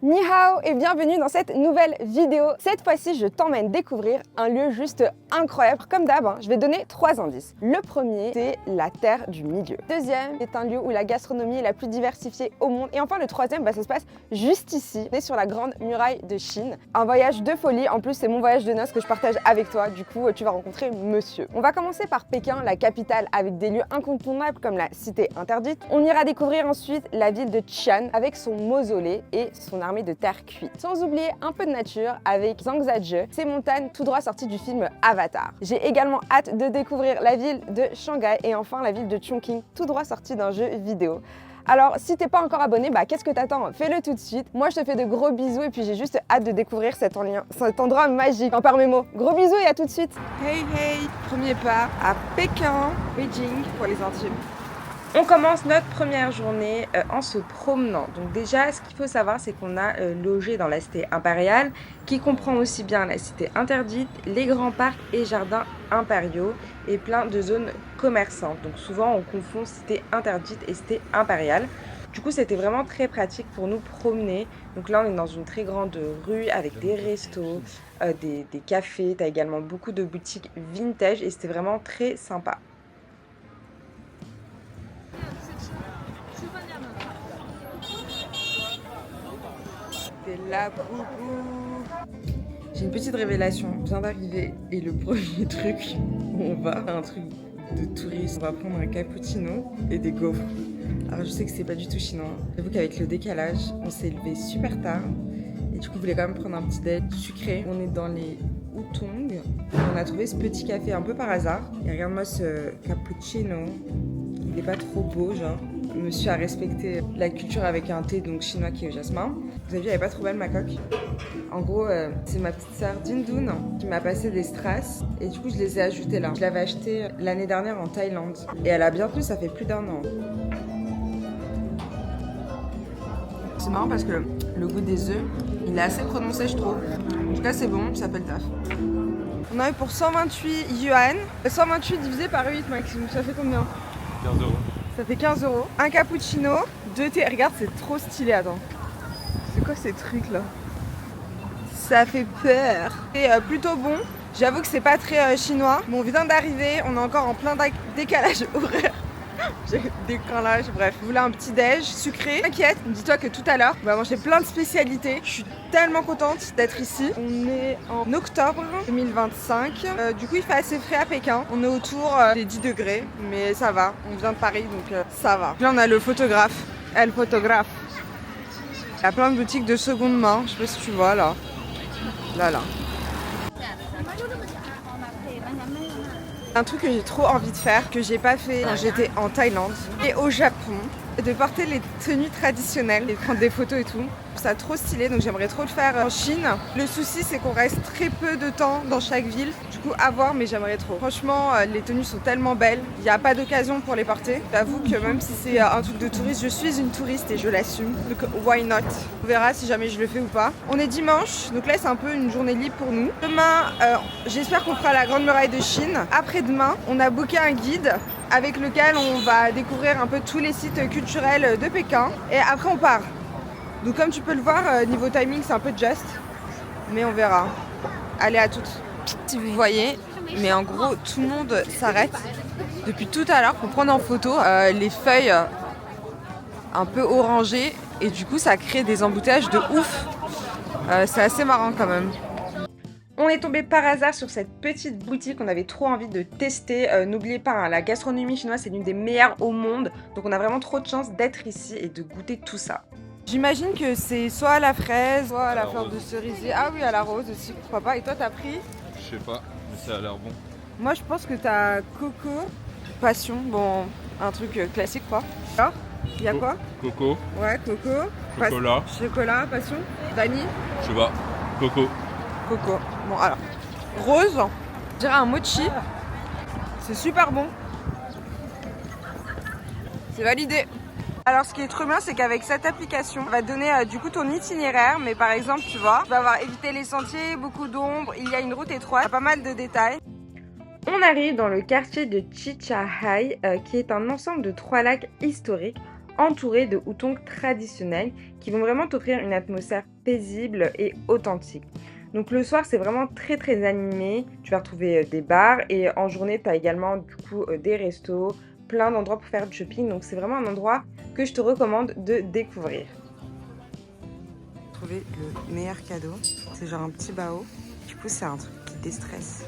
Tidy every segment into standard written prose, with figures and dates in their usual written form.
Ni hao et bienvenue dans cette nouvelle vidéo. Cette fois-ci, je t'emmène découvrir un lieu juste incroyable. Comme d'hab, je vais donner 3 indices. Le premier, c'est la Terre du Milieu. Deuxième, c'est un lieu où la gastronomie est la plus diversifiée au monde. Et enfin, le troisième, ça se passe juste ici. On est sur la Grande Muraille de Chine. Un voyage de folie. En plus, c'est mon voyage de noces que je partage avec toi. Du coup, tu vas rencontrer monsieur. On va commencer par Pékin, la capitale, avec des lieux incontournables comme la Cité Interdite. On ira découvrir ensuite la ville de Xi'an avec son mausolée et son armée de terre cuite. Sans oublier un peu de nature avec Zhangjiajie, ces montagnes tout droit sorties du film Avatar. J'ai également hâte de découvrir la ville de Shanghai et enfin la ville de Chongqing, tout droit sortie d'un jeu vidéo. Alors si t'es pas encore abonné, qu'est-ce que t'attends? Fais-le tout de suite. Moi je te fais de gros bisous et puis j'ai juste hâte de découvrir cet endroit magique. En par mes mots. Gros bisous et à tout de suite. Hey hey, premier pas à Pékin, Beijing pour les intimes. On commence notre première journée en se promenant. Donc déjà, ce qu'il faut savoir, c'est qu'on a logé dans la cité impériale, qui comprend aussi bien la cité interdite, les grands parcs et jardins impériaux, et plein de zones commerçantes. Donc souvent, on confond cité interdite et cité impériale. Du coup, c'était vraiment très pratique pour nous promener. Donc là, on est dans une très grande rue avec des restos, des cafés. T'as également beaucoup de boutiques vintage et c'était vraiment très sympa. La boubou. J'ai une petite révélation, je viens d'arriver et le premier truc où on va, un truc de touriste, on va prendre un cappuccino et des gaufres. Alors je sais que c'est pas du tout chinois, j'avoue qu'avec le décalage, on s'est levé super tard et du coup on voulait quand même prendre un petit déj sucré. On est dans les Hutong, on a trouvé ce petit café un peu par hasard et regarde-moi ce cappuccino, il est pas trop beau genre. Monsieur a respecté la culture avec un thé donc chinois qui est au jasmin. Vous avez vu, elle est pas trop belle ma coque. En gros, c'est ma petite sœur Dindun qui m'a passé des strass et du coup je les ai ajoutées là. Je l'avais acheté l'année dernière en Thaïlande et elle a bien plu, ça fait plus d'1 an. C'est marrant parce que le goût des œufs, il est assez prononcé je trouve. En tout cas c'est bon, ça fait le taf. On a eu pour 128 yuan. 128 divisé par 8 maximum, ça fait combien? 15 €. Ça fait 15 €. Un cappuccino, 2 thés. Regarde, c'est trop stylé, attends. C'est quoi ces trucs là? Ça fait peur. C'est plutôt bon. J'avoue que c'est pas très chinois. Bon, on vient d'arriver, on est encore en plein décalage horaire. J'ai décalage, bref. Je voulais un petit déj sucré. T'inquiète, dis-toi que tout à l'heure, on va manger plein de spécialités. Je suis tellement contente d'être ici. On est en octobre 2025. Du coup, il fait assez frais à Pékin. On est autour des 10 degrés, mais ça va. On vient de Paris, donc ça va. Là, on a le photographe. Elle photographe. Il y a plein de boutiques de seconde main. Je sais pas si tu vois là. Là. Un truc que j'ai trop envie de faire, que j'ai pas fait quand j'étais en Thaïlande et au Japon, de porter les tenues traditionnelles et de prendre des photos et tout. Ça trop stylé, donc j'aimerais trop le faire en Chine. Le souci, c'est qu'on reste très peu de temps dans chaque ville. Du coup, à voir, mais j'aimerais trop. Franchement, les tenues sont tellement belles. Il n'y a pas d'occasion pour les porter. J'avoue que même si c'est un truc de touriste, je suis une touriste et je l'assume. Donc, why not? On verra si jamais je le fais ou pas. On est dimanche, donc là, c'est un peu une journée libre pour nous. Demain, j'espère qu'on fera la Grande Muraille de Chine. Après-demain, on a booké un guide avec lequel on va découvrir un peu tous les sites culturels de Pékin. Et après, on part. Donc comme tu peux le voir, niveau timing c'est un peu just, mais on verra. Allez, à toutes. Si vous voyez, mais en gros tout le monde s'arrête depuis tout à l'heure pour prendre en photo les feuilles un peu orangées et du coup ça crée des embouteillages de ouf. C'est assez marrant quand même. On est tombé par hasard sur cette petite boutique, on avait trop envie de tester. N'oubliez pas, la gastronomie chinoise c'est l'une des meilleures au monde, donc on a vraiment trop de chance d'être ici et de goûter tout ça. J'imagine que c'est soit à la fraise, soit à la fleur de cerisier. Ah oui, à la rose aussi, pourquoi pas. Et toi, t'as pris? Je sais pas, mais ça a l'air bon. Moi, je pense que t'as coco, passion, bon, un truc classique quoi. Alors, il y a quoi? Coco. Ouais, coco. Chocolat. Chocolat, passion. Vanille. Je sais pas. Coco. Coco. Bon, alors. Rose. Je dirais un mochi. C'est super bon. C'est validé. Alors ce qui est trop bien, c'est qu'avec cette application, on va te donner du coup ton itinéraire. Mais par exemple, tu vois, tu vas avoir évité les sentiers, beaucoup d'ombre, il y a une route étroite, pas mal de détails. On arrive dans le quartier de Chichahai, qui est un ensemble de 3 lacs historiques. entouré de hutong traditionnels qui vont vraiment t'offrir une atmosphère paisible et authentique. Donc le soir, c'est vraiment très très animé. Tu vas retrouver des bars et en journée, tu as également du coup des restos, plein d'endroits pour faire du shopping. Donc c'est vraiment un endroit que je te recommande de découvrir. Trouver le meilleur cadeau, c'est genre un petit bao. Du coup, c'est un truc qui déstresse.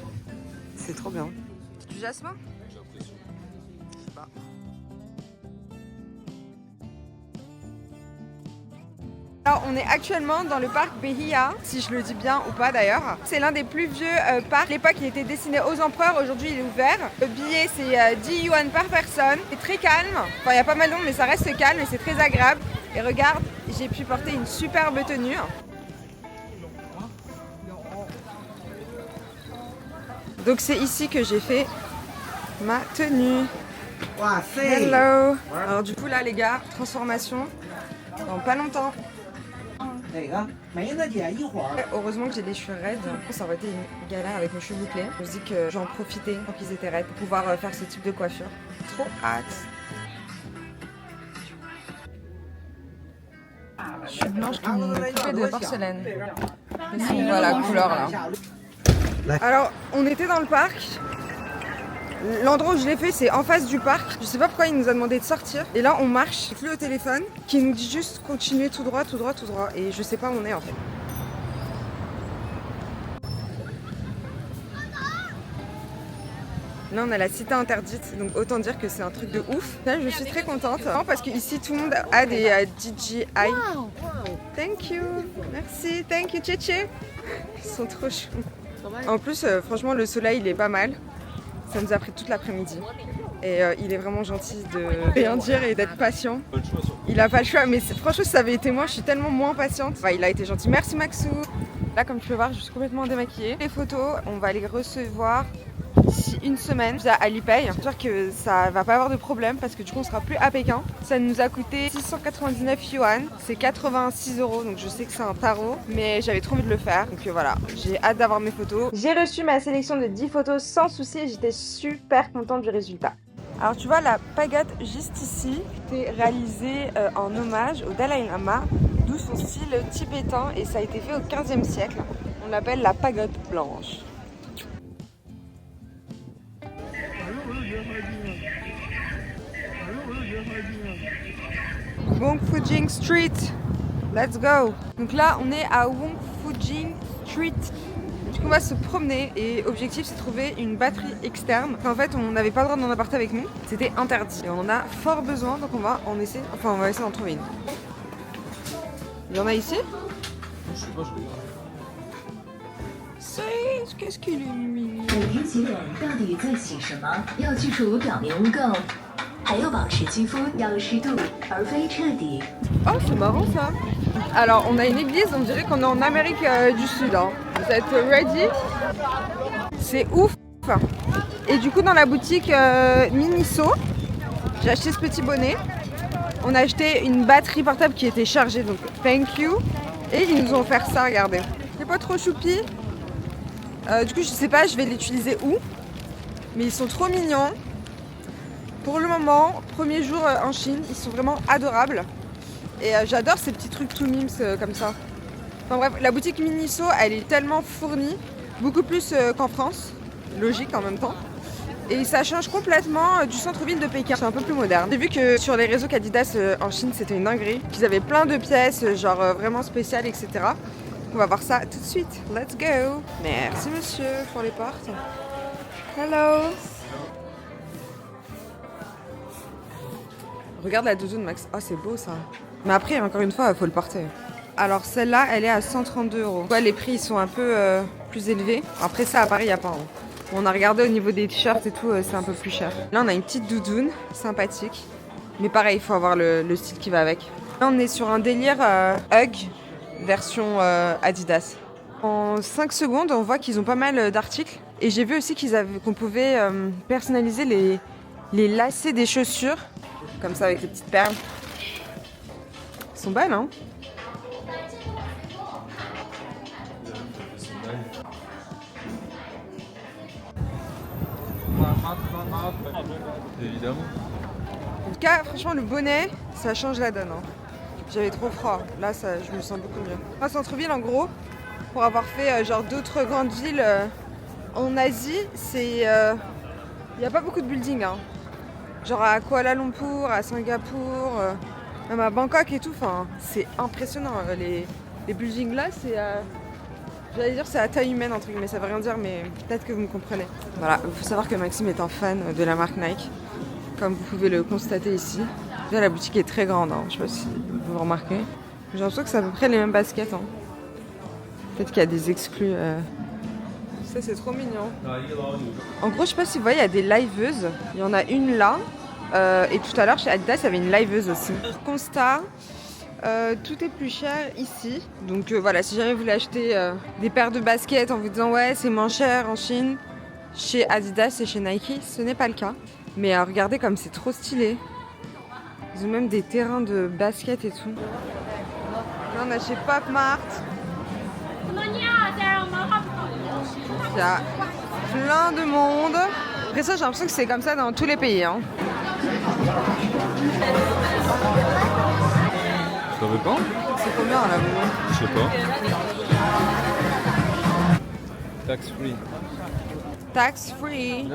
C'est trop bien. C'est du jasmin? J'ai l'impression. Je sais pas. Alors, on est actuellement dans le parc Behia, si je le dis bien ou pas d'ailleurs. C'est l'un des plus vieux parcs. À l'époque, il était destiné aux empereurs, aujourd'hui il est ouvert. Le billet, c'est 10 yuan par personne. C'est très calme. Enfin, il y a pas mal de monde, mais ça reste calme et c'est très agréable. Et regarde, j'ai pu porter une superbe tenue. Donc c'est ici que j'ai fait ma tenue. Hello. Alors du coup là les gars, transformation dans pas longtemps. Heureusement que j'ai des cheveux raides, ça aurait été une galère avec mes cheveux bouclés. Je me dis que j'en profitais tant qu'ils étaient raides pour pouvoir faire ce type de coiffure. Trop hâte. Je suis blanche comme une poupée de porcelaine. Voilà la couleur là. Alors on était dans le parc. L'endroit où je l'ai fait, c'est en face du parc. Je sais pas pourquoi il nous a demandé de sortir. Et là, on marche, plus au téléphone, qui nous dit juste continuer tout droit, tout droit, tout droit. Et je sais pas où on est en fait. Là, on a la cité interdite, donc autant dire que c'est un truc de ouf. Là, je suis très contente parce qu'ici, tout le monde a des DJI. Thank you, merci, thank you, Tchétché. Ils sont trop chauds. En plus, franchement, le soleil, il est pas mal. Ça nous a pris toute l'après-midi. Et il est vraiment gentil de rien dire et d'être patient. Pas le choix, surtout. Il a pas le choix, mais franchement, si ça avait été moi, je suis tellement moins patiente. Enfin, il a été gentil. Merci Maxou. Là, comme tu peux voir, je suis complètement démaquillée. Les photos, on va les recevoir d'ici une semaine à Alipay. J'espère que ça va pas avoir de problème parce que du coup, on sera plus à Pékin. Ça nous a coûté 699 yuan. C'est 86 €. Donc, je sais que c'est un tarot, mais j'avais trop envie de le faire. Donc, voilà. J'ai hâte d'avoir mes photos. J'ai reçu ma sélection de 10 photos sans souci et j'étais super contente du résultat. Alors tu vois la pagode juste ici, c'est réalisé en hommage au Dalai Lama, d'où son style tibétain et ça a été fait au 15e siècle. On l'appelle la pagode blanche. Wongfujing Street, let's go. Donc là on est à Wongfujing Street. Du coup on va se promener et objectif c'est de trouver une batterie externe. En fait on n'avait pas le droit d'en apporter avec nous, c'était interdit. Et on en a fort besoin donc on va essayer d'en trouver une. Il y en a ici? Je sais pas, je regarde. Qu'est-ce qu'il est mignon. 每天洗脸到底在洗什么？要去除表面污垢，还要保持肌肤要湿度，而非彻底。 Oh c'est marrant ça. Alors on a une église, on dirait qu'on est en Amérique du Sud. Hein. Vous êtes ready? C'est ouf. Et du coup dans la boutique Miniso, j'ai acheté ce petit bonnet. On a acheté une batterie portable qui était chargée, donc thank you. Et ils nous ont offert ça, regardez. C'est pas trop choupi. Du coup je sais pas, je vais l'utiliser où. Mais ils sont trop mignons. Pour le moment, premier jour en Chine, ils sont vraiment adorables. Et j'adore ces petits trucs tout mimes comme ça. Enfin bref, la boutique Miniso, elle est tellement fournie, beaucoup plus qu'en France. Logique en même temps. Et ça change complètement du centre-ville de Pékin. C'est un peu plus moderne. J'ai vu que sur les réseaux qu'Adidas en Chine, c'était une dinguerie. Qu'ils avaient plein de pièces, genre vraiment spéciales, etc. On va voir ça tout de suite. Let's go. Merci monsieur pour les portes. Hello. Regarde la doudoune Max. Oh c'est beau ça. Mais après encore une fois il faut le porter. Alors celle-là elle est à 132 €. Ouais, les prix ils sont un peu plus élevés. Après ça à Paris il n'y a pas. Hein. On a regardé au niveau des t-shirts et tout, c'est un peu plus cher. Là on a une petite doudoune sympathique. Mais pareil il faut avoir le style qui va avec. Là on est sur un délire Hug version Adidas. En 5 secondes on voit qu'ils ont pas mal d'articles. Et j'ai vu aussi qu'on pouvait personnaliser les lacets des chaussures. Comme ça avec les petites perles. Elles sont belles hein. Évidemment. tout cas, franchement, le bonnet, ça change la donne. Hein. J'avais trop froid. Là, je me sens beaucoup mieux. En centre-ville, en gros, pour avoir fait genre d'autres grandes villes en Asie, c'est... Il n'y a pas beaucoup de buildings. Hein. Genre à Kuala Lumpur, à Singapour, même à Bangkok et tout. Enfin, c'est impressionnant. Les buildings là, c'est... J'allais dire c'est à taille humaine entre guillemets, ça veut rien dire mais peut-être que vous me comprenez. Voilà, il faut savoir que Maxime est un fan de la marque Nike, comme vous pouvez le constater ici. Déjà la boutique est très grande, hein. Je sais pas si vous remarquez. J'ai l'impression que c'est à peu près les mêmes baskets. Hein. Peut-être qu'il y a des exclus. Ça c'est trop mignon. En gros je sais pas si vous voyez, il y a des liveuses. Il y en a une là. Et tout à l'heure chez Adidas il y avait une liveuse aussi. Constat. Tout est plus cher ici, donc voilà, si jamais vous voulez acheter des paires de baskets en vous disant ouais c'est moins cher en Chine, chez Adidas et chez Nike, ce n'est pas le cas. Mais regardez comme c'est trop stylé. Ils ont même des terrains de basket et tout. Là on a chez Pop Mart. Il y a plein de monde. Après ça j'ai l'impression que c'est comme ça dans tous les pays. Hein. Ça veut pas? C'est combien là vous? Je sais pas. Tax free. Tax free. 9%.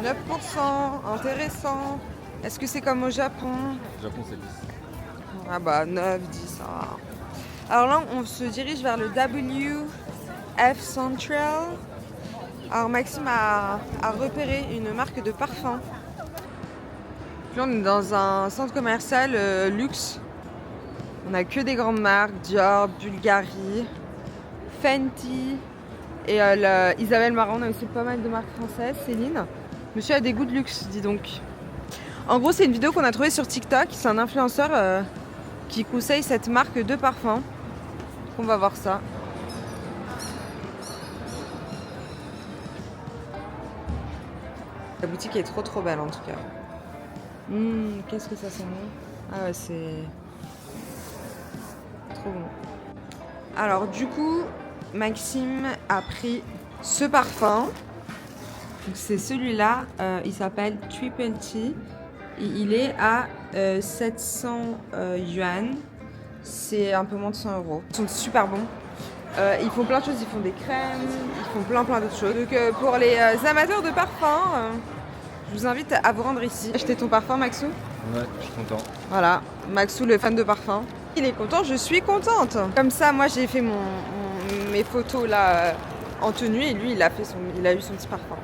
9%, intéressant. Est-ce que c'est comme au Japon? Au Japon c'est 10. Ah bah 9, 10. Ah. Alors là on se dirige vers le WF Central. Alors Maxime a repéré une marque de parfum. Puis on est dans un centre commercial luxe. On a que des grandes marques, Dior, Bulgari, Fenty et Isabelle Marant. On a aussi pas mal de marques françaises, Céline. Monsieur a des goûts de luxe, dis donc. En gros, c'est une vidéo qu'on a trouvée sur TikTok. C'est un influenceur qui conseille cette marque de parfum. On va voir ça. La boutique est trop belle en tout cas. Qu'est-ce que ça sent bon. Ah ouais, c'est... trop bon. Alors du coup, Maxime a pris ce parfum. C'est celui-là, il s'appelle Triple T. Et il est à 700 yuan. C'est un peu moins de 100 €. Ils sont super bons. Ils font plein de choses, ils font des crèmes, ils font plein d'autres choses. Donc pour les amateurs de parfum, je vous invite à vous rendre ici. Acheter ton parfum, Maxou? Ouais, je suis content. Voilà, Maxou le fan de parfum. Il est content, je suis contente. Comme ça, moi j'ai fait mes photos là en tenue et lui il a eu son petit parfum.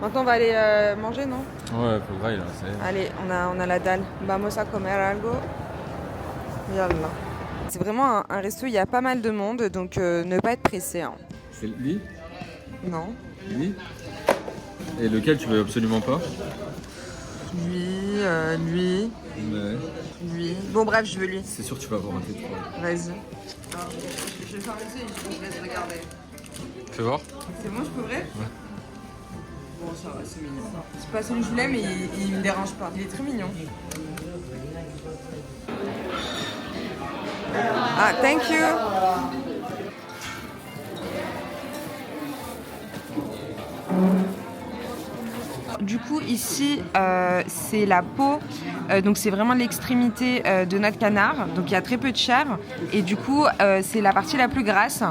Maintenant on va aller manger, non? Ouais, faut grailler là, ça y est. Allez, on a la dalle. Vamos a comer algo. Yallah. C'est vraiment un resto, il y a pas mal de monde, donc ne pas être pressé. Hein. C'est lui? Non. Lui? Et lequel tu veux absolument pas? Lui. Ouais. Lui. Bon bref, je veux lui. C'est sûr que tu vas avoir un T3. Vas-y. Je vais faire l'essayer, je te laisse regarder. Fais voir. C'est bon, je peux ouvrir? Ouais. Bon, ça va, c'est mignon. C'est pas celui que je voulais, mais il me dérange pas. Il est très mignon. Ah, thank you. Du coup, ici, c'est la peau. Donc, c'est vraiment l'extrémité de notre canard. Donc, il y a très peu de chair. Et du coup, c'est la partie la plus grasse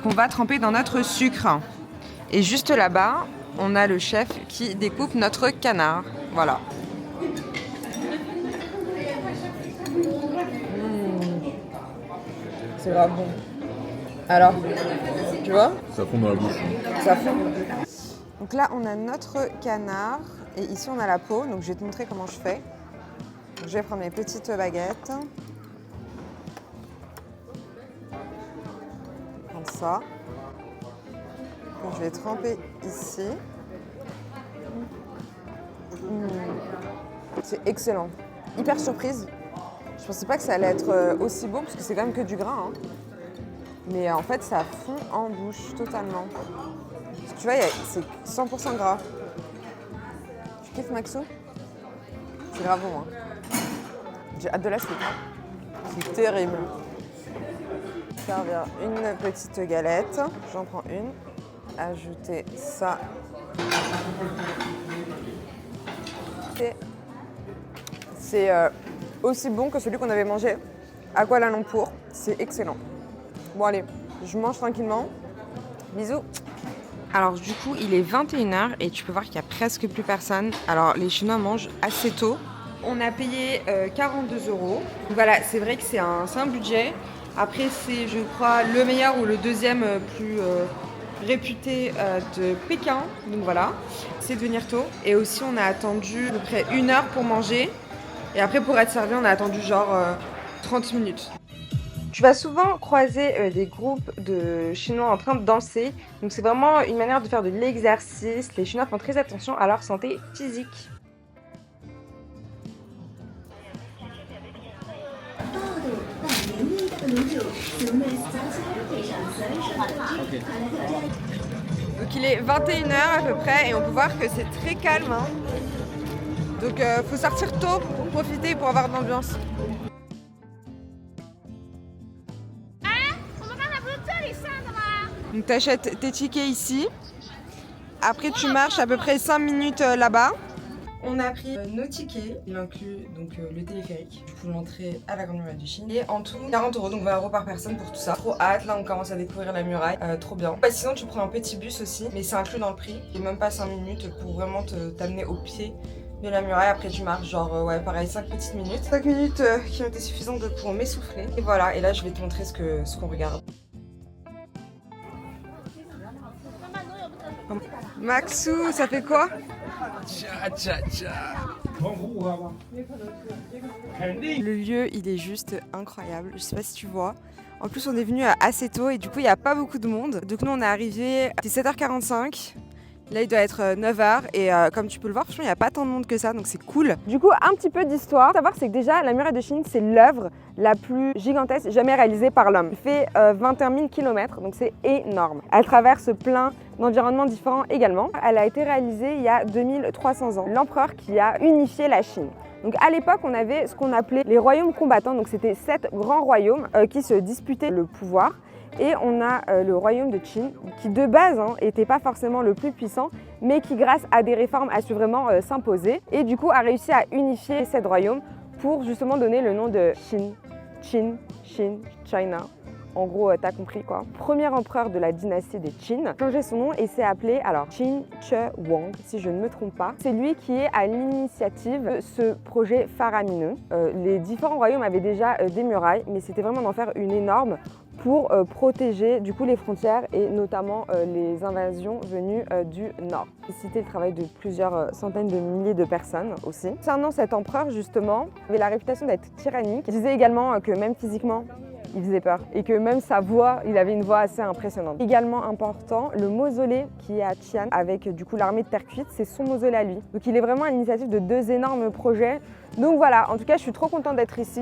qu'on va tremper dans notre sucre. Et juste là-bas, on a le chef qui découpe notre canard. Voilà. C'est grave bon. Alors, tu vois? Ça fond dans la bouche. Ça fond. Donc là, on a notre canard et ici, on a la peau. Donc, je vais te montrer comment je fais. Donc, je vais prendre mes petites baguettes. Comme ça. Donc, je vais tremper ici. C'est excellent. Hyper surprise. Je pensais pas que ça allait être aussi beau parce que c'est quand même que du gras. Hein. Mais en fait, ça fond en bouche totalement. Tu vois, c'est 100% gras. Tu kiffes, Maxou? C'est grave bon. Hein. J'ai hâte de la suite. C'est terrible. Servir une petite galette. J'en prends une. Ajouter ça. Et C'est aussi bon que celui qu'on avait mangé à Kuala Lumpur. C'est excellent. Bon allez, je mange tranquillement. Bisous. Alors du coup, il est 21h et tu peux voir qu'il n'y a presque plus personne. Alors les Chinois mangent assez tôt. On a payé 42 €. Donc voilà, c'est vrai que c'est un budget. Après, c'est, je crois, le meilleur ou le deuxième plus réputé de Pékin. Donc voilà, c'est de venir tôt. Et aussi, on a attendu à peu près 1 heure pour manger. Et après, pour être servi, on a attendu genre 30 minutes. Tu vas souvent croiser des groupes de Chinois en train de danser. Donc c'est vraiment une manière de faire de l'exercice. Les Chinois font très attention à leur santé physique. Donc il est 21h à peu près et on peut voir que c'est très calme. Hein. Donc faut sortir tôt pour profiter, pour avoir de l'ambiance. Donc t'achètes tes tickets ici. Après tu marches à peu près 5 minutes là-bas. On a pris nos tickets, il inclut donc le téléphérique, du coup l'entrée à la Grande Muraille de Chine. Et en tout 40 €, donc 20 € par personne pour tout ça. Trop hâte, là on commence à découvrir la muraille, trop bien. Bah, sinon tu prends un petit bus aussi, mais c'est inclus dans le prix. Et même pas 5 minutes pour vraiment t'amener au pied de la muraille. Après tu marches genre ouais pareil 5 petites minutes. 5 minutes qui ont été suffisantes pour m'essouffler. Et voilà, et là je vais te montrer ce qu'on regarde. Maxou, ça fait quoi? Le lieu, il est juste incroyable. Je sais pas si tu vois. En plus, on est venu assez tôt et du coup, il n'y a pas beaucoup de monde. Donc nous, on est arrivé à 7h45. Là, il doit être 9h et comme tu peux le voir, franchement, il n'y a pas tant de monde que ça, donc c'est cool. Du coup, un petit peu d'histoire. Savoir, c'est que déjà, la muraille de Chine, c'est l'œuvre la plus gigantesque jamais réalisée par l'homme. Elle fait 21 000 km, donc c'est énorme. Elle traverse plein d'environnements différents également. Elle a été réalisée il y a 2300 ans. L'empereur qui a unifié la Chine. Donc à l'époque, on avait ce qu'on appelait les royaumes combattants. Donc c'était 7 grands royaumes qui se disputaient le pouvoir. Et on a le royaume de Qin qui de base n'était pas forcément le plus puissant, mais qui grâce à des réformes a su vraiment s'imposer et du coup a réussi à unifier ces royaumes pour justement donner le nom de Qin, China. En gros, t'as compris quoi. Premier empereur de la dynastie des Qin, a changé son nom et s'est appelé alors Qin Shi Huang, si je ne me trompe pas. C'est lui qui est à l'initiative de ce projet faramineux. Les différents royaumes avaient déjà des murailles, mais c'était vraiment d'en faire une énorme pour protéger du coup les frontières et notamment les invasions venues du nord. C'était le travail de plusieurs centaines de milliers de personnes aussi. Concernant cet empereur justement, il avait la réputation d'être tyrannique. Il disait également que même physiquement, il faisait peur et que même sa voix, il avait une voix assez impressionnante. Également important, le mausolée qui est à Xi'an avec du coup l'armée de terre cuite, c'est son mausolée à lui. Donc il est vraiment à l'initiative de 2 énormes projets. Donc voilà, en tout cas je suis trop contente d'être ici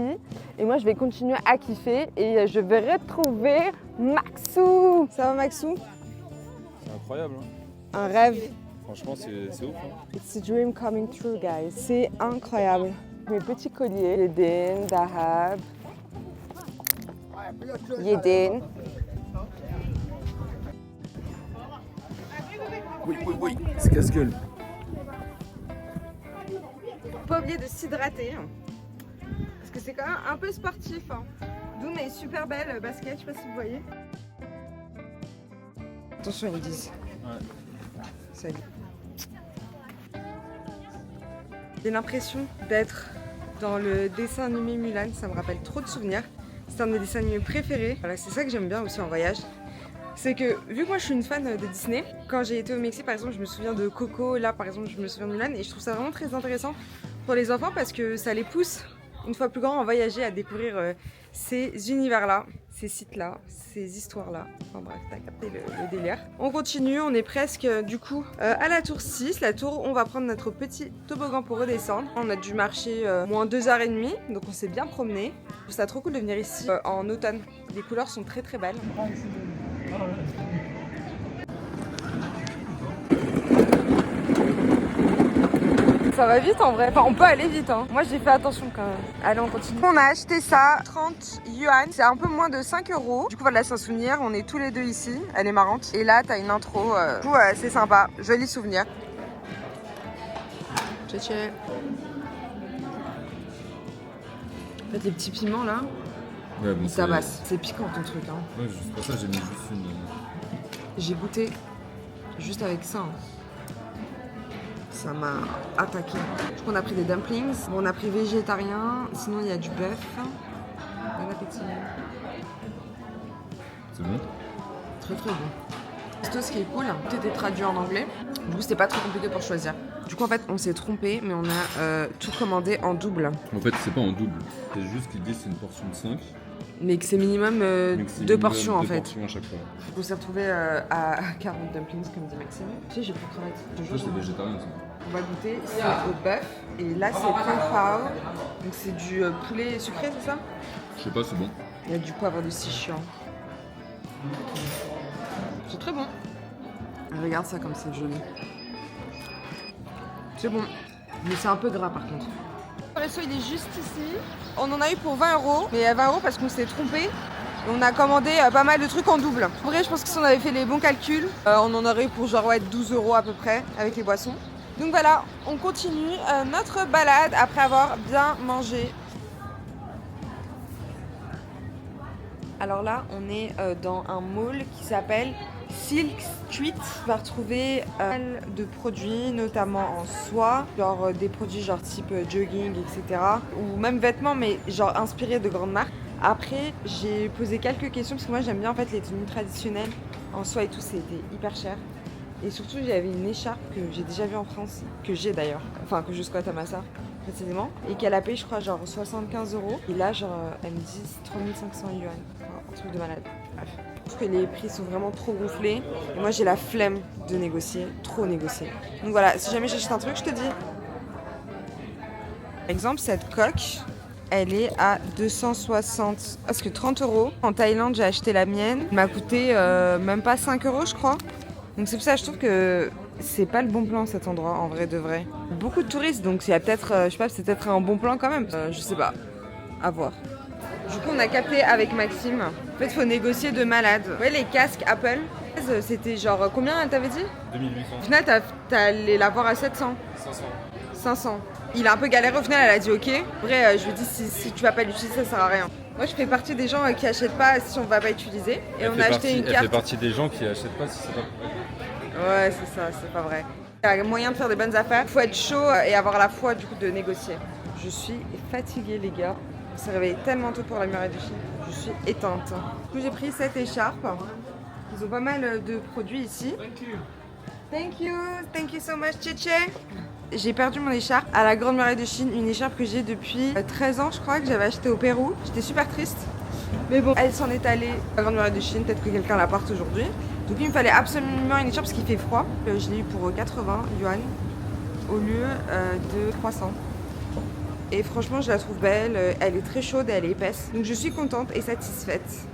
et moi je vais continuer à kiffer et je vais retrouver Maxou. Ça va Maxou? C'est incroyable. Hein. Un rêve. Franchement, c'est ouf. Hein. It's a dream coming true guys. C'est incroyable. Mes petits colliers, Yedin, Dahab. Yedin. Oui, c'est casse-gueule. Pas oublier de s'hydrater parce que c'est quand même un peu sportif. Hein. D'où mes super belles baskets, je sais pas si vous voyez. Attention, ils disent. Ouais. Salut. J'ai l'impression d'être dans le dessin animé Mulan, ça me rappelle trop de souvenirs. C'est un de mes dessins animés préférés. Voilà, c'est ça que j'aime bien aussi en voyage. C'est que vu que moi je suis une fan de Disney, quand j'ai été au Mexique par exemple, je me souviens de Coco, là par exemple je me souviens de Mulan et je trouve ça vraiment très intéressant pour les enfants parce que ça les pousse une fois plus grands à voyager, à découvrir ces univers-là, ces sites-là, ces histoires-là. Enfin bref, t'as capté le délire. On continue, on est presque du coup à la tour 6. La tour, on va prendre notre petit toboggan pour redescendre. On a dû marcher moins 2h30, donc on s'est bien promené. Je trouve ça trop cool de venir ici en automne. Les couleurs sont très très belles. Ça va vite en vrai, enfin on peut aller vite hein. Moi j'ai fait attention quand même. Allez on continue. On a acheté ça 30 yuan, c'est un peu moins de 5 €. Du coup voilà c'est un souvenir, on est tous les deux ici, elle est marrante. Et là t'as une intro, du coup c'est sympa, joli souvenir. Tchè tchè. fait, les petits piments là, Ouais, bon, ils tabassent. C'est piquant ton truc. Hein. Ouais, juste pour ça, j'ai mis juste une. J'ai goûté juste avec ça. Hein. Ça m'a attaqué. Je crois qu'on a pris des dumplings. Bon, on a pris végétarien. Sinon, il y a du bœuf. Bon appétit. C'est bon? Très très bon. C'est ce qui est cool, tout était traduit en anglais. Du coup, c'était pas trop compliqué pour choisir. Du coup, en fait, on s'est trompé, mais on a tout commandé en double. En fait, c'est pas en double. C'est juste l'idée, c'est une portion de 5. Mais que c'est minimum deux portions en fait. Portions à chaque fois. On s'est retrouvé à 40 dumplings, comme dit Maxime. Tu sais, j'ai pris crevettes. Ça, c'est végétarien, ça. On va goûter, c'est au bœuf. Et là, c'est kung pao. Donc, c'est du poulet sucré, c'est ça? Je sais pas, c'est bon. Il y a du poivre de Sichuan. C'est très bon. Regarde ça comme c'est joli. C'est bon. Mais c'est un peu gras par contre. Le resto il est juste ici. On en a eu pour 20 €. Mais 20 € parce qu'on s'est trompé. On a commandé pas mal de trucs en double. En vrai, je pense que si on avait fait les bons calculs, on en aurait eu pour genre 12 € à peu près avec les boissons. Donc voilà, on continue notre balade après avoir bien mangé. Alors là, on est dans un mall qui s'appelle Silk Street. On va retrouver pas mal de produits, notamment en soie, genre des produits genre type jogging, etc. Ou même vêtements, mais genre inspirés de grandes marques. Après, j'ai posé quelques questions parce que moi j'aime bien en fait les tenues traditionnelles en soie et tout, c'était hyper cher. Et surtout, j'avais une écharpe que j'ai déjà vue en France, que j'ai d'ailleurs, enfin que je squatte à Massa précisément, et qu'elle a payé je crois genre 75 €. Et là, genre, elle me dit 3500 yuan. Un truc de malade. Bref. Je trouve que les prix sont vraiment trop gonflés. Et moi, j'ai la flemme de négocier, trop négocier. Donc voilà, si jamais j'achète un truc, je te dis. Par exemple, cette coque, elle est à 260, parce que 30 €. En Thaïlande, j'ai acheté la mienne. Elle m'a coûté même pas 5 € je crois. Donc c'est pour ça que je trouve que c'est pas le bon plan cet endroit, en vrai de vrai. Beaucoup de touristes, donc il y a peut-être, je sais pas, c'est peut-être un bon plan quand même. Je sais pas, à voir. Du coup, on a capté avec Maxime. En fait, il faut négocier de malade. Vous voyez les casques Apple, c'était genre combien elle t'avait dit? 2800. Au final, t'as allé l'avoir à 700. 500. Il a un peu galéré, au final, elle a dit ok. Après, je lui ai dit si tu vas pas l'utiliser, ça sert à rien. Moi, je fais partie des gens qui achètent pas si on va pas utiliser. Et on a acheté une carte. Elle fait partie des gens qui achètent pas si c'est pas pour elle. Ouais, c'est ça, c'est pas vrai. Il y a moyen de faire des bonnes affaires. Faut être chaud et avoir la foi du coup de négocier. Je suis fatiguée, les gars. On s'est réveillé tellement tôt pour la muraille de Chine. Je suis éteinte. Du coup, j'ai pris cette écharpe. Ils ont pas mal de produits ici. Thank you so much, Tchétché. J'ai perdu mon écharpe à la Grande Muraille de Chine, une écharpe que j'ai depuis 13 ans, je crois, que j'avais achetée au Pérou. J'étais super triste. Mais bon, elle s'en est allée à la Grande Muraille de Chine, peut-être que quelqu'un la porte aujourd'hui. Donc il me fallait absolument une écharpe parce qu'il fait froid. Je l'ai eu pour 80 yuan au lieu de 300. Et franchement, je la trouve belle. Elle est très chaude et elle est épaisse. Donc je suis contente et satisfaite.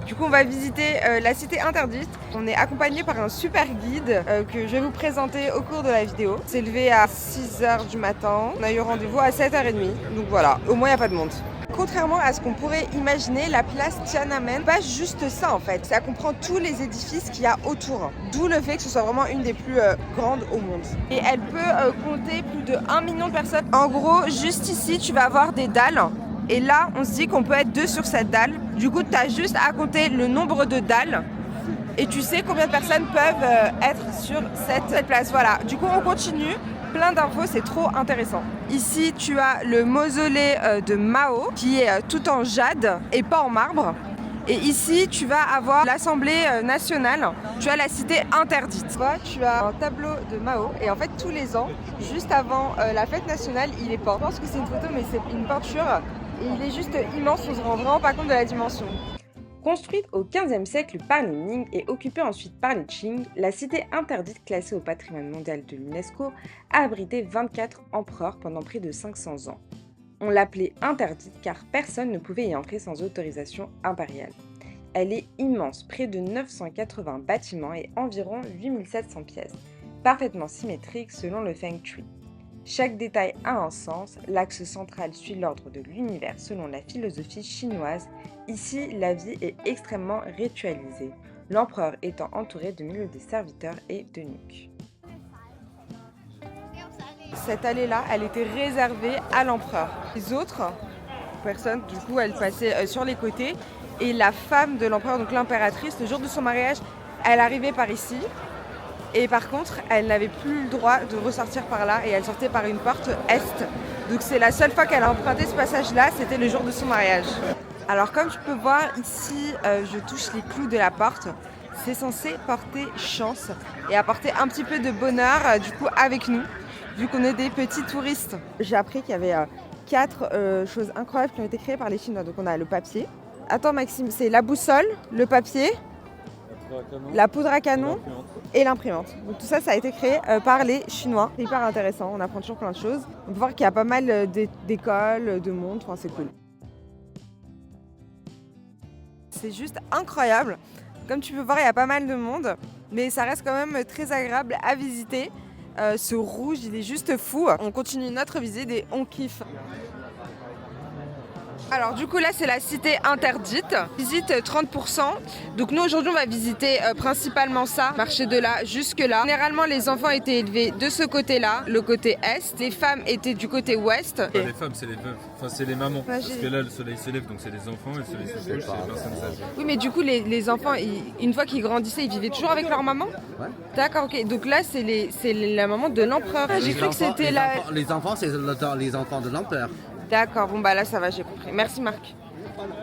Du coup, on va visiter la cité interdite. On est accompagné par un super guide que je vais vous présenter au cours de la vidéo. C'est levé à 6 h du matin. On a eu rendez-vous à 7 h 30. Donc voilà, au moins il n'y a pas de monde. Contrairement à ce qu'on pourrait imaginer, la place Tiananmen, pas juste ça en fait. Ça comprend tous les édifices qu'il y a autour. D'où le fait que ce soit vraiment une des plus grandes au monde. Et elle peut compter plus de 1 million de personnes. En gros, juste ici, tu vas avoir des dalles. Et là, on se dit qu'on peut être 2 sur cette dalle. Du coup, tu as juste à compter le nombre de dalles. Et tu sais combien de personnes peuvent être sur cette place. Voilà, du coup, on continue. Plein d'infos, c'est trop intéressant. Ici, tu as le mausolée de Mao, qui est tout en jade et pas en marbre. Et ici, tu vas avoir l'Assemblée nationale. Tu as la cité interdite. Tu as un tableau de Mao. Et en fait, tous les ans, juste avant la fête nationale, il est peint. Je pense que c'est une photo, mais c'est une peinture. Et il est juste immense, on se rend vraiment pas compte de la dimension. Construite au XVe siècle par les Ming et occupée ensuite par les Qing, la cité interdite classée au patrimoine mondial de l'UNESCO a abrité 24 empereurs pendant près de 500 ans. On l'appelait interdite car personne ne pouvait y entrer sans autorisation impériale. Elle est immense, près de 980 bâtiments et environ 8700 pièces, parfaitement symétriques selon le Feng Shui. Chaque détail a un sens, l'axe central suit l'ordre de l'univers selon la philosophie chinoise. Ici, la vie est extrêmement ritualisée. l'empereur étant entouré de milliers de serviteurs et d'eunuques. Cette allée-là, elle était réservée à l'empereur. Les autres personnes, du coup, elles passaient sur les côtés. Et la femme de l'empereur, donc l'impératrice, le jour de son mariage, elle arrivait par ici. Et par contre, elle n'avait plus le droit de ressortir par là et elle sortait par une porte est. Donc c'est la seule fois qu'elle a emprunté ce passage-là, c'était le jour de son mariage. Alors comme tu peux voir ici, je touche les clous de la porte. C'est censé porter chance et apporter un petit peu de bonheur du coup avec nous, vu qu'on est des petits touristes. J'ai appris qu'il y avait 4 choses incroyables qui ont été créées par les Chinois. Donc on a le papier. Attends Maxime, c'est la boussole, le papier, la poudre à canon et l'imprimante. Donc tout ça, ça a été créé par les Chinois. C'est hyper intéressant, on apprend toujours plein de choses. On peut voir qu'il y a pas mal d'écoles, de monde, enfin c'est cool. C'est juste incroyable. Comme tu peux voir, il y a pas mal de monde, mais ça reste quand même très agréable à visiter. Ce rouge, il est juste fou. On continue notre visite et on kiffe. Alors du coup là c'est la cité interdite, visite 30%. Donc nous aujourd'hui on va visiter principalement ça, marcher de là jusque là. Généralement les enfants étaient élevés de ce côté là, le côté est, les femmes étaient du côté ouest. Les femmes c'est les veuves, enfin c'est les mamans. Parce que là le soleil s'élève donc c'est les enfants et le soleil se couche c'est les personnes âgées. Oui mais du coup les enfants, une fois qu'ils grandissaient, ils vivaient toujours avec leur maman? Ouais. D'accord, ok. Donc là c'est la maman de l'empereur. J'ai cru que c'était les enfants c'est les enfants de l'empereur. D'accord, bon bah là ça va, j'ai compris. Merci Marc.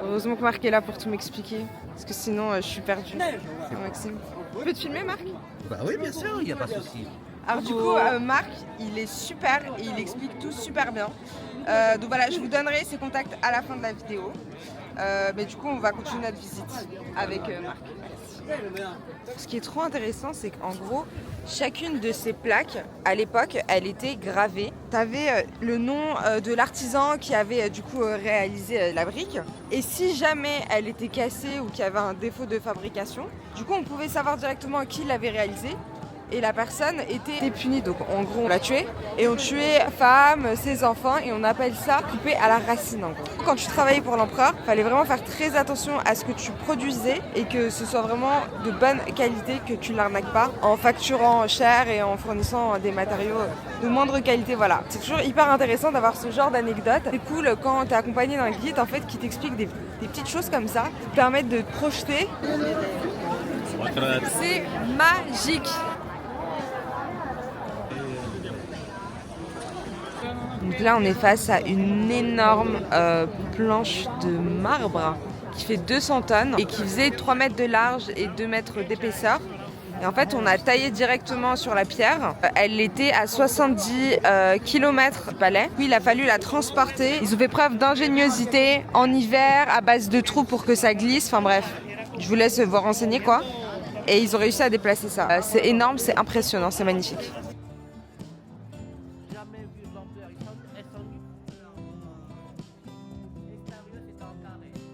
Heureusement que Marc est là pour tout m'expliquer, parce que sinon je suis perdue. C'est Maxime. Tu peux te filmer Marc? Bah oui bien sûr, il n'y a pas de souci. Alors du coup Marc, il est super et il explique tout super bien. Donc voilà, je vous donnerai ses contacts à la fin de la vidéo. Mais du coup on va continuer notre visite avec Marc. Ce qui est trop intéressant, c'est qu'en gros, chacune de ces plaques, à l'époque, elle était gravée. Tu avais le nom de l'artisan qui avait du coup réalisé la brique. Et si jamais elle était cassée ou qu'il y avait un défaut de fabrication, du coup, on pouvait savoir directement qui l'avait réalisée. Et la personne était punie. Donc en gros, on l'a tuée. Et on tuait sa femme, ses enfants. Et on appelle ça couper à la racine en gros. Quand tu travaillais pour l'empereur, il fallait vraiment faire très attention à ce que tu produisais. Et que ce soit vraiment de bonne qualité, que tu ne l'arnaques pas. En facturant cher et en fournissant des matériaux de moindre qualité. Voilà. C'est toujours hyper intéressant d'avoir ce genre d'anecdote. C'est cool quand tu es accompagné d'un guide en fait, qui t'explique des petites choses comme ça. Qui te permettent de te projeter. C'est magique. Donc là, on est face à une énorme planche de marbre qui fait 200 tonnes et qui faisait 3 mètres de large et 2 mètres d'épaisseur. Et en fait, on a taillé directement sur la pierre. Elle était à 70 km du palais. Puis il a fallu la transporter. Ils ont fait preuve d'ingéniosité en hiver à base de trous pour que ça glisse. Enfin bref, je vous laisse vous renseigner quoi. Et ils ont réussi à déplacer ça. C'est énorme, c'est impressionnant, c'est magnifique.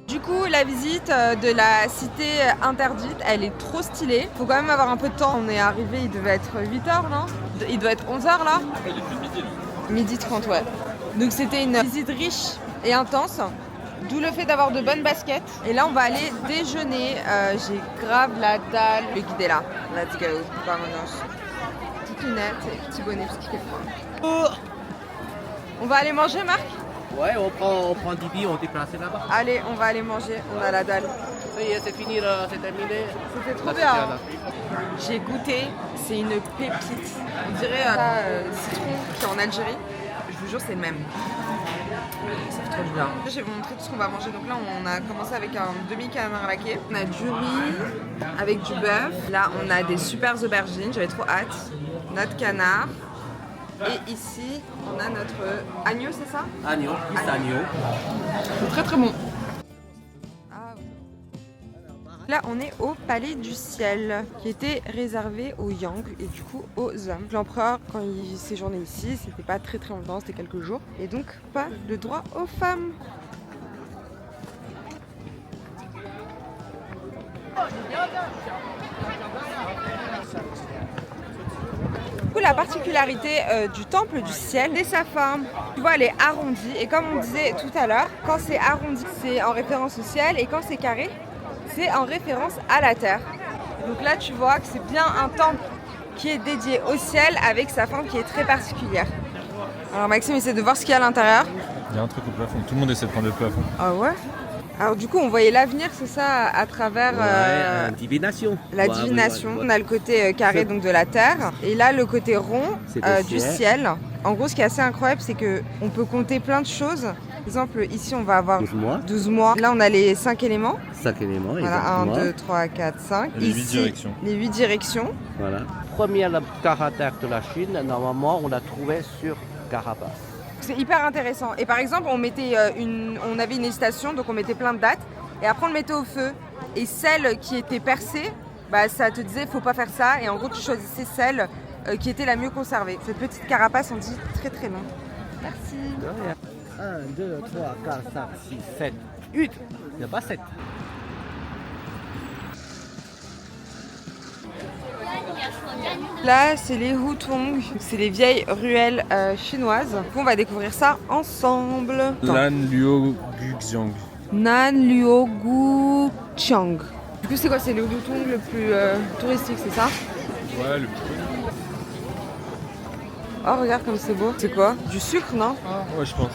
Du coup, la visite de la cité interdite, elle est trop stylée. Faut quand même avoir un peu de temps. On est arrivé, il devait être 8h, non? Il doit être 11h là? Il est plus midi là. Midi 30, ouais. Donc c'était une visite riche et intense. D'où le fait d'avoir de bonnes baskets. Et là, on va aller déjeuner. J'ai grave la dalle. Le guide est là. Let's go. Vamonos. Petite lunette et petit bonnet parce qu'il fait froid. On va aller manger, Marc? Ouais, on prend Didi, on déplace là-bas. Allez, on va aller manger. On a la dalle. Ça y est, c'est fini, c'est terminé. C'était trop bien. J'ai goûté. C'est une pépite. On dirait citron qui est en Algérie. Je vous jure, c'est le même. Ça fait trop du bien. Je vais vous montrer tout ce qu'on va manger. Donc là, on a commencé avec un demi-canard laqué. On a du riz avec du bœuf. Là, on a des super aubergines. J'avais trop hâte. Notre canard. Et ici, on a notre agneau, c'est ça? Agneau, plus agneau. C'est très très bon. Là, on est au Palais du Ciel, qui était réservé aux Yang et du coup aux hommes. L'empereur, quand il séjournait ici, c'était pas très très longtemps, c'était quelques jours. Et donc, pas le droit aux femmes. La particularité du temple du ciel, c'est sa forme. Tu vois, elle est arrondie et comme on disait tout à l'heure, quand c'est arrondi, c'est en référence au ciel et quand c'est carré, c'est en référence à la terre. Donc là, tu vois que c'est bien un temple qui est dédié au ciel avec sa forme qui est très particulière. Alors Maxime essaie de voir ce qu'il y a à l'intérieur. Il y a un truc au plafond, tout le monde essaie de prendre le plafond. Ah ouais? Alors du coup, on voyait l'avenir, c'est ça, à travers divination. la divination. On a le côté carré donc de la terre, et là le côté rond du ciel. En gros, ce qui est assez incroyable, c'est que on peut compter plein de choses. Par exemple, ici, on va avoir 12 mois. Là, on a les 5 éléments. 5 éléments, voilà, 1, 2, 3, 4, 5. Et les 8 directions. Les 8 directions. Voilà. Premier caractère de la Chine, normalement, on l'a trouvé sur Carapace. C'est hyper intéressant. Et par exemple, on avait une hésitation, donc on mettait plein de dates. Et après, on le mettait au feu. Et celle qui était percée, bah, ça te disait, faut pas faire ça. Et en gros, tu choisissais celle qui était la mieux conservée. Cette petite carapace, on dit très très long. Merci. 1, 2, 3, 4, 5, 6, 7, 8. Il n'y a pas 7. Là, c'est les Hutong, c'est les vieilles ruelles chinoises. Donc, on va découvrir ça ensemble. Lan Luo Guxiang. Nan Luo Gu Chiang. Du coup, c'est quoi? C'est le Hutong le plus touristique, c'est ça? Ouais, le plus connu. Oh, regarde comme c'est beau. C'est quoi? Du sucre, non? Ouais, je pense.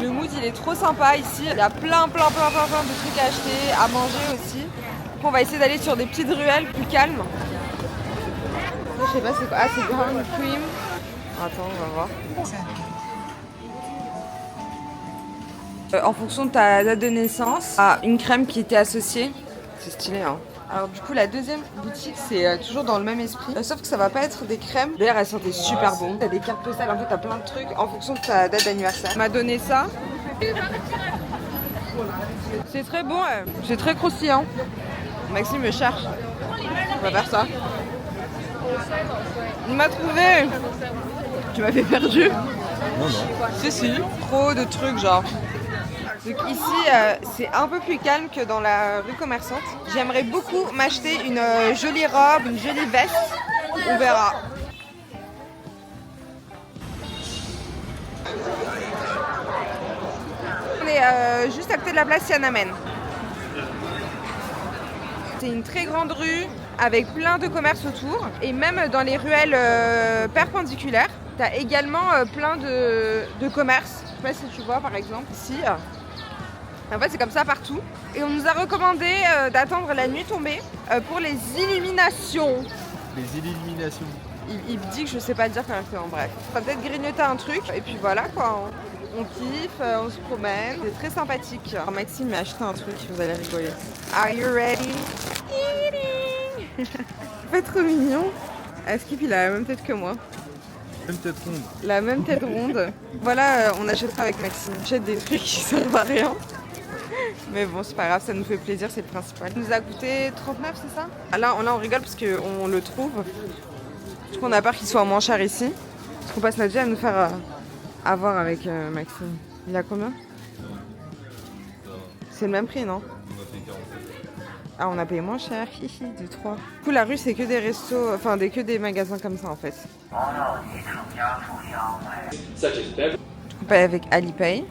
Le mood, il est trop sympa ici. Il y a plein de trucs à acheter, à manger aussi. Donc, on va essayer d'aller sur des petites ruelles plus calmes. Ça, je sais pas c'est quoi. Ah, c'est Ground Cream. Attends, on va voir. En fonction de ta date de naissance, une crème qui était associée. C'est stylé, hein. Alors du coup, la deuxième boutique, c'est toujours dans le même esprit. Sauf que ça va pas être des crèmes. D'ailleurs, elles sentaient super bon. T'as des cartes postales, en fait, t'as plein de trucs en fonction de ta date d'anniversaire. Elle m'a donné ça. C'est très bon, c'est très croustillant. Maxime me cherche. On va faire ça. Il m'a trouvé. Tu m'avais perdu. Non. Si. Trop de trucs, genre. Donc ici, c'est un peu plus calme que dans la rue commerçante. J'aimerais beaucoup m'acheter une jolie robe, une jolie veste. On verra. On est juste à côté de la place Tiananmen. C'est une très grande rue avec plein de commerces autour. Et même dans les ruelles perpendiculaires, tu as également plein de commerces. Je sais pas si tu vois par exemple ici. En fait, c'est comme ça partout. Et on nous a recommandé d'attendre la nuit tombée pour les illuminations. Les illuminations. Il dit que je sais pas dire quand même, en bref. On va peut-être grignoter un truc et puis voilà quoi. On kiffe, on se promène. C'est très sympathique. Alors, Maxime m'a acheté un truc, vous allez rigoler. Are you ready? Eating. Pas trop mignon. Skip, il a la même tête que moi. Même tête ronde. La même tête ronde. Voilà, on achètera avec Maxime. On achète des trucs qui servent à rien. Mais bon, c'est pas grave, ça nous fait plaisir, c'est le principal. Il nous a coûté 39, c'est ça? Là, on rigole parce qu'on le trouve. Du coup, on a peur qu'il soit moins cher ici. Parce qu'on passe notre vie à nous faire avoir avec Maxime. Il a combien? C'est le même prix, non? On a payé 47. Ah, on a payé moins cher, hihi, de 3. Du coup, la rue, c'est que des restos, enfin, que des magasins comme ça, en fait. Du coup, paye avec Alipay.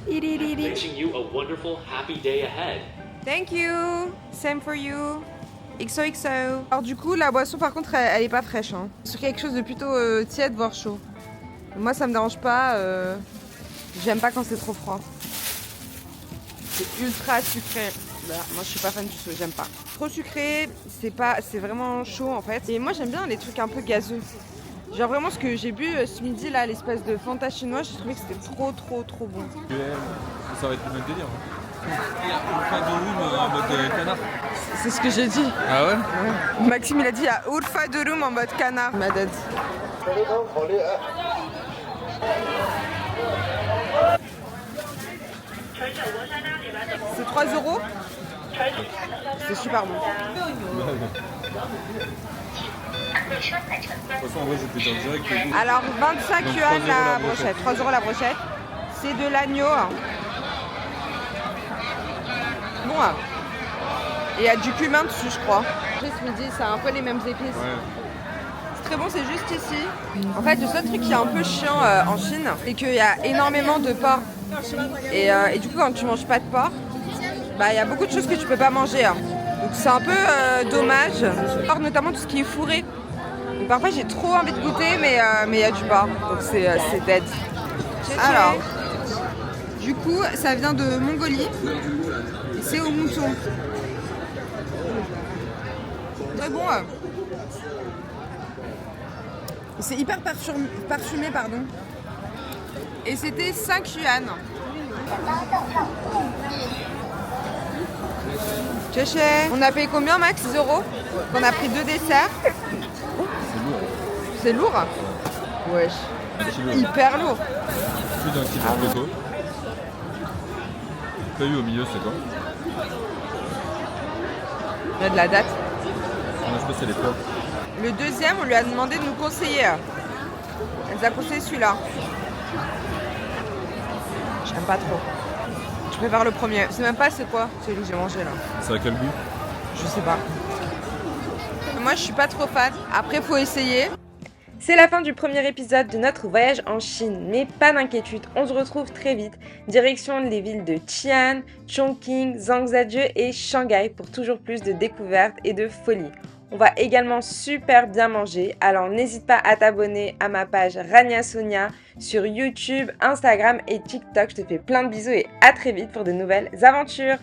Wishing you a wonderful, happy day ahead. Thank you. Same for you. XOXO. Alors du coup, la boisson par contre, elle est pas fraîche. Hein. C'est quelque chose de plutôt tiède, voire chaud. Moi, ça me dérange pas. J'aime pas quand c'est trop froid. C'est ultra sucré. Bah, moi, je suis pas fan du tout. J'aime pas. Trop sucré, c'est vraiment chaud en fait. Et moi, j'aime bien les trucs un peu gazeux. Genre vraiment ce que j'ai bu ce midi là, l'espèce de Fanta chinois, j'ai trouvé que c'était trop bon. Ça va être le même délire. Pas de room en mode canard. C'est ce que j'ai dit. Ah ouais? Ouais. Maxime il a dit il y a Urfa de room en mode canard. Madad. C'est 3 €. C'est super bon. De toute façon, en vrai, je peux dire direct que vous. Alors 25 Donc, yuan 3 € la la brochette, brochette. 3 € la brochette. C'est de l'agneau. Bon. Et il y a du cumin dessus, je crois. Ce midi, ça a un peu les mêmes épices. Ouais. C'est très bon, c'est juste ici. En fait, le seul truc qui est un peu chiant en Chine, c'est qu'il y a énormément de porc. Et du coup, quand tu manges pas de porc, bah il y a beaucoup de choses que tu peux pas manger. Hein. Donc c'est un peu dommage. Porc, notamment tout ce qui est fourré. Donc, parfois j'ai trop envie de goûter, mais il y a du porc. Donc c'est dead. Alors, du coup, ça vient de Mongolie. Et c'est au mouton. Très bon. C'est hyper parfumé, pardon. Et c'était 5 yuan. Chéché. On a payé combien, Max? 6 €. On a pris 2 desserts. C'est lourd. Wesh. Hyper lourd. Plus d'un kilo de coco. Feuillu au milieu, c'est quoi? Il y a de la date. Non, je pense que c'est les pois. Le deuxième, on lui a demandé de nous conseiller. Elle nous a conseillé celui-là. J'aime pas trop. Je préfère le premier. Je sais même pas c'est quoi celui que j'ai mangé là. Ça a quel goût? Je sais pas. Moi, je suis pas trop fan. Après, faut essayer. C'est la fin du premier épisode de notre voyage en Chine, mais pas d'inquiétude, on se retrouve très vite. Direction les villes de Xi'an, Chongqing, Zhangjiakou et Shanghai pour toujours plus de découvertes et de folie. On va également super bien manger, alors n'hésite pas à t'abonner à ma page Rania Sonia sur YouTube, Instagram et TikTok. Je te fais plein de bisous et à très vite pour de nouvelles aventures.